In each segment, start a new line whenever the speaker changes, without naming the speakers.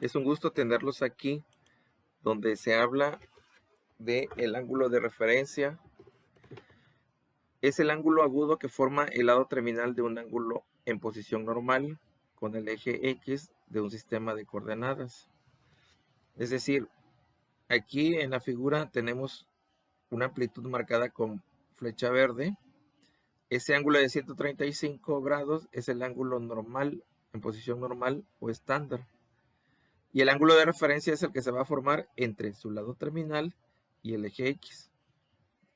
Es un gusto tenerlos aquí, donde se habla de el ángulo de referencia. Es el ángulo agudo que forma el lado terminal de un ángulo en posición normal con el eje X de un sistema de coordenadas. Es decir, aquí en la figura tenemos una amplitud marcada con flecha verde. Ese ángulo de 135 grados es el ángulo normal, en posición normal o estándar. Y el ángulo de referencia es el que se va a formar entre su lado terminal y el eje X.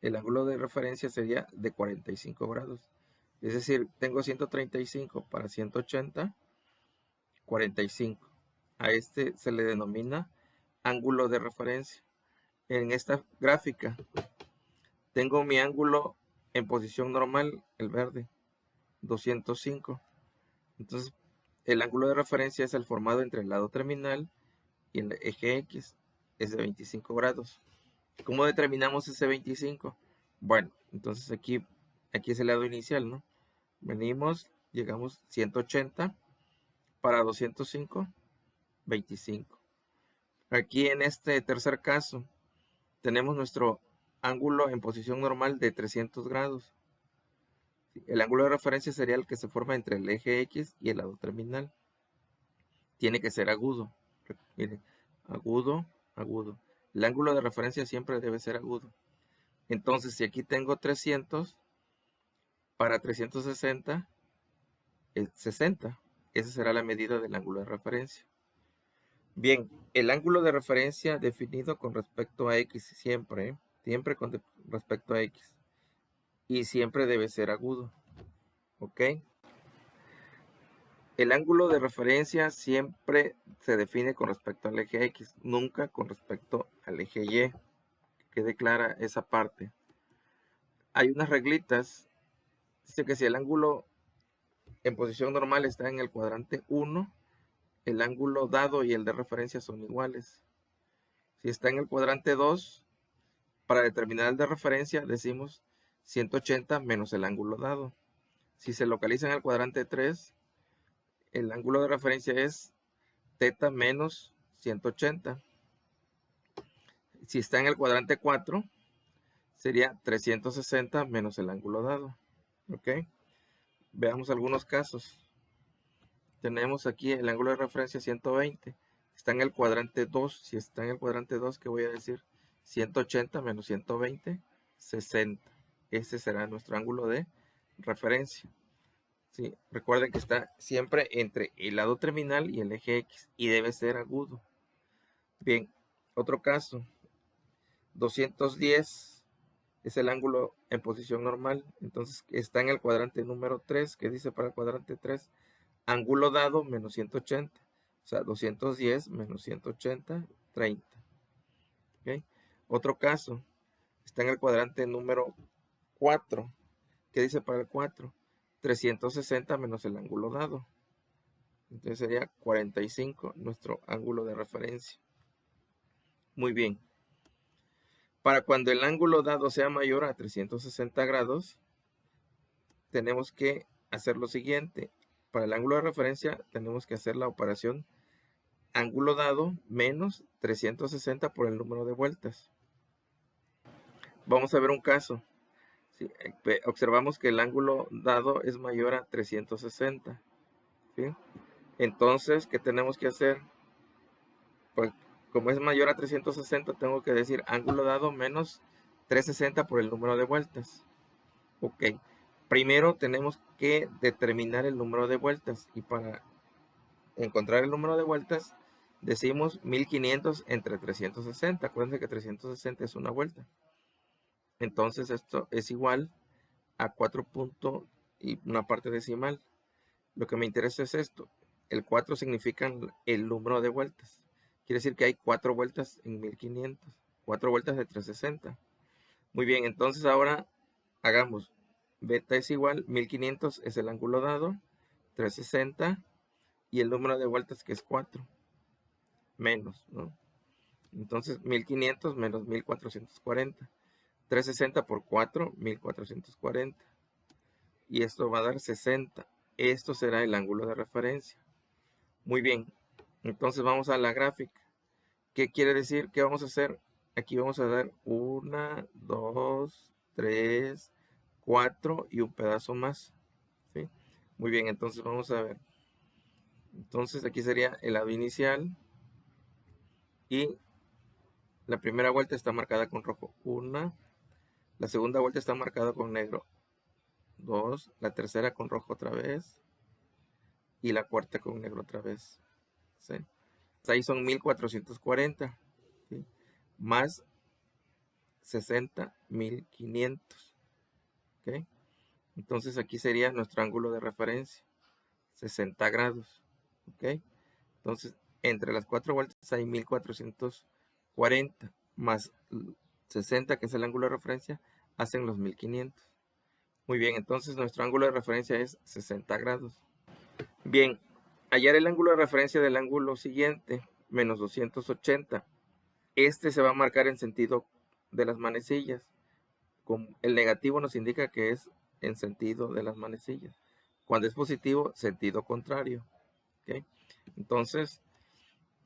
El ángulo de referencia sería de 45 grados. Es decir, tengo 135 para 180, 45. A este se le denomina ángulo de referencia. En esta gráfica tengo mi ángulo en posición normal, el verde, 205. Entonces, el ángulo de referencia es el formado entre el lado terminal y el eje X, es de 25 grados. ¿Cómo determinamos ese 25? Bueno, entonces aquí es el lado inicial, ¿no? Venimos, llegamos 180 para 205, 25. Aquí en este tercer caso tenemos nuestro ángulo en posición normal de 300 grados. El ángulo de referencia sería el que se forma entre el eje X y el lado terminal. Tiene que ser agudo. Miren, agudo, agudo. El ángulo de referencia siempre debe ser agudo. Entonces, si aquí tengo 300 para 360, es 60. Esa será la medida del ángulo de referencia. Bien, el ángulo de referencia definido con respecto a X siempre con respecto a X. Y siempre debe ser agudo. ¿Ok? El ángulo de referencia siempre se define con respecto al eje X, nunca con respecto al eje Y. Que quede clara esa parte. Hay unas reglitas. Dice que si el ángulo en posición normal está en el cuadrante 1, el ángulo dado y el de referencia son iguales. Si está en el cuadrante 2, para determinar el de referencia decimos 180 menos el ángulo dado. Si se localiza en el cuadrante 3, el ángulo de referencia es θ menos 180. Si está en el cuadrante 4, sería 360 menos el ángulo dado. ¿Ok? Veamos algunos casos. Tenemos aquí el ángulo de referencia 120. Está en el cuadrante 2. Si está en el cuadrante 2, ¿qué voy a decir? 180 menos 120, 60. Ese será nuestro ángulo de referencia. ¿Sí? Recuerden que está siempre entre el lado terminal y el eje X y debe ser agudo. Bien, otro caso. 210 es el ángulo en posición normal. Entonces está en el cuadrante número 3. ¿Qué dice para el cuadrante 3? Ángulo dado menos 180. O sea, 210 menos 180, 30. ¿Okay? Otro caso. Está en el cuadrante número 4. ¿Qué dice para el 4? 360 menos el ángulo dado. Entonces sería 45 nuestro ángulo de referencia. Muy bien. Para cuando el ángulo dado sea mayor a 360 grados, tenemos que hacer lo siguiente. Para el ángulo de referencia tenemos que hacer la operación ángulo dado menos 360 por el número de vueltas. Vamos a ver un caso. ¿Sí? Observamos que el ángulo dado es mayor a 360. ¿Sí? Entonces, ¿qué tenemos que hacer? Pues como es mayor a 360, tengo que decir ángulo dado menos 360 por el número de vueltas. Ok. Primero tenemos que determinar el número de vueltas. Y para encontrar el número de vueltas, decimos 1500 entre 360. Acuérdense que 360 es una vuelta. Entonces esto es igual a 4 puntos y una parte decimal. Lo que me interesa es esto. El 4 significa el número de vueltas. Quiere decir que hay 4 vueltas en 1500. 4 vueltas de 360. Muy bien, entonces ahora hagamos. Beta es igual, 1500 es el ángulo dado, 360 y el número de vueltas que es 4. Menos, ¿no? Entonces 1500 menos 1440. 360 por 4, 1440. Y esto va a dar 60. Esto será el ángulo de referencia. Muy bien. Entonces vamos a la gráfica. ¿Qué quiere decir? ¿Qué vamos a hacer? Aquí vamos a dar 1, 2, 3, 4 y un pedazo más. ¿Sí? Muy bien, entonces vamos a ver. Entonces aquí sería el lado inicial y la primera vuelta está marcada con rojo. 1, la segunda vuelta está marcada con negro. 2, la tercera con rojo otra vez y la cuarta con negro otra vez. ¿Sí? Ahí son 1440. ¿Sí? Más 60, 1500. ¿Ok? Entonces aquí sería nuestro ángulo de referencia, 60 grados. ¿Ok? Entonces, entre las cuatro vueltas hay 1440 más 60, que es el ángulo de referencia, hacen los 1500. Muy bien, entonces nuestro ángulo de referencia es 60 grados. Bien, hallar el ángulo de referencia del ángulo siguiente, menos 280. Este se va a marcar en sentido de las manecillas. El negativo nos indica que es en sentido de las manecillas. Cuando es positivo, sentido contrario. ¿Okay? Entonces,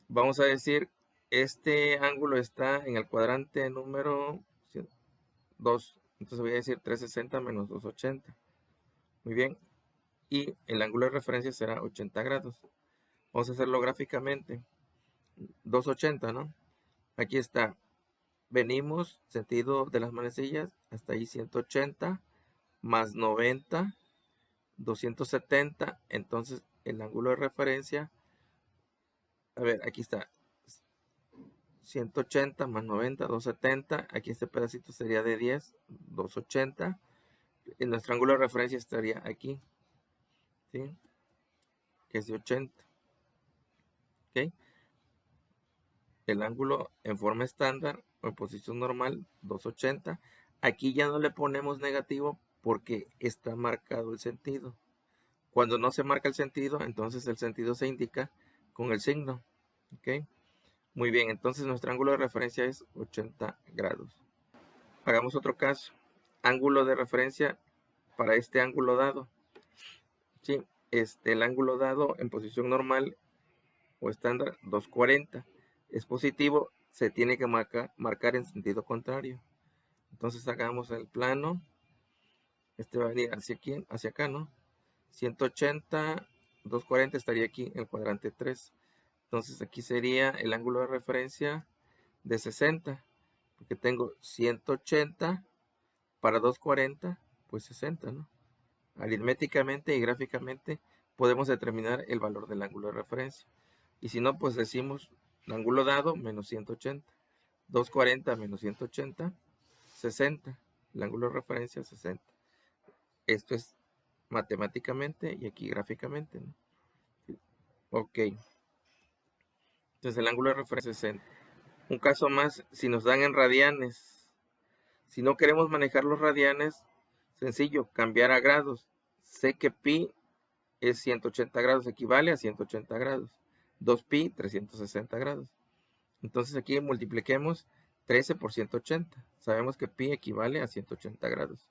vamos a decir, este ángulo está en el cuadrante número 2. Entonces voy a decir 360 menos 280. Muy bien. Y el ángulo de referencia será 80 grados. Vamos a hacerlo gráficamente. 280, ¿no? Aquí está. Venimos, sentido de las manecillas, hasta ahí 180, más 90, 270. Entonces el ángulo de referencia, a ver, aquí está. 180 más 90, 270. Aquí este pedacito sería de 10, 280. Y nuestro ángulo de referencia estaría aquí, ¿sí? Que es de 80. ¿Ok? El ángulo en forma estándar o en posición normal, 280. Aquí ya no le ponemos negativo porque está marcado el sentido. Cuando no se marca el sentido, entonces el sentido se indica con el signo. ¿Ok? Muy bien, entonces nuestro ángulo de referencia es 80 grados. Hagamos otro caso. Ángulo de referencia para este ángulo dado. ¿Sí? El ángulo dado en posición normal o estándar, 240. Es positivo, se tiene que marcar en sentido contrario. Entonces hagamos el plano. Este va a venir hacia aquí, hacia acá, ¿no? 180, 240 estaría aquí en el cuadrante 3. Entonces aquí sería el ángulo de referencia de 60, porque tengo 180 para 240, pues 60, ¿no? Aritméticamente y gráficamente podemos determinar el valor del ángulo de referencia. Y si no, pues decimos el ángulo dado menos 180, 240 menos 180, 60. El ángulo de referencia 60. Esto es matemáticamente y aquí gráficamente, ¿no? Ok. Entonces el ángulo de referencia es 60. Un caso más, si nos dan en radianes. Si no queremos manejar los radianes, sencillo, cambiar a grados. Sé que pi es 180 grados, equivale a 180 grados. 2pi, 360 grados. Entonces aquí multipliquemos 13 por 180. Sabemos que pi equivale a 180 grados.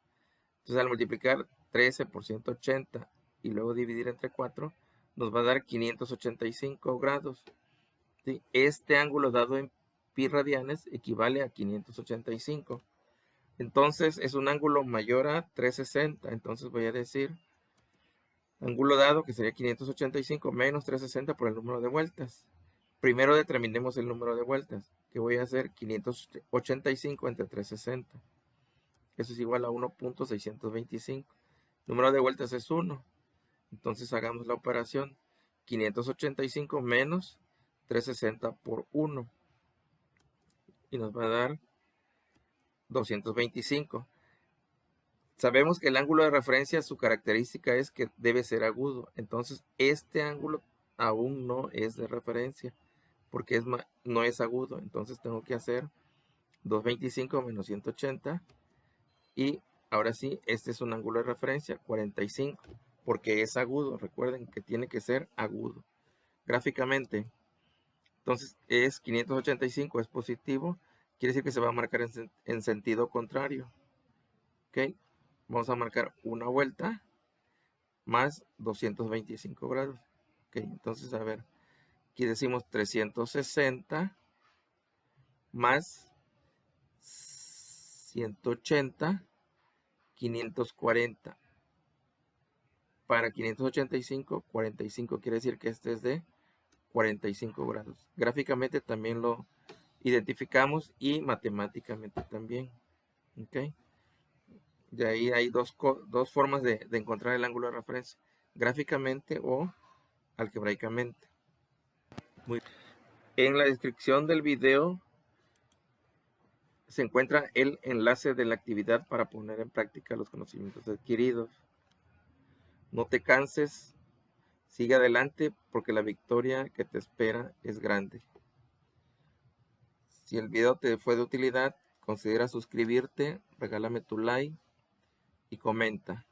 Entonces al multiplicar 13 por 180 y luego dividir entre 4, nos va a dar 585 grados. ¿Sí? Este ángulo dado en pi radianes equivale a 585. Entonces es un ángulo mayor a 360. Entonces voy a decir ángulo dado, que sería 585 menos 360 por el número de vueltas. Primero determinemos el número de vueltas, que voy a hacer 585 entre 360. Eso es igual a 1.625. Número de vueltas es 1. Entonces hagamos la operación. 585 menos 360 por 1. Y nos va a dar 225. Sabemos que el ángulo de referencia, su característica es que debe ser agudo. Entonces, este ángulo aún no es de referencia, porque no es agudo. Entonces, tengo que hacer 225 menos 180. Y ahora sí, este es un ángulo de referencia, 45, porque es agudo. Recuerden que tiene que ser agudo. Gráficamente, entonces es 585, es positivo. Quiere decir que se va a marcar en sentido contrario. ¿Ok? Vamos a marcar una vuelta más 225 grados. Ok, entonces a ver, Aquí decimos 360 más 180, 540. Para 585, 45 quiere decir que este es de 45 grados. Gráficamente también lo identificamos y matemáticamente también. ¿Ok? De ahí hay dos formas de encontrar el ángulo de referencia, gráficamente o algebraicamente. En la descripción del video se encuentra el enlace de la actividad para poner en práctica los conocimientos adquiridos. No te canses, sigue adelante porque la victoria que te espera es grande. Si el video te fue de utilidad, considera suscribirte, regálame tu like y comenta.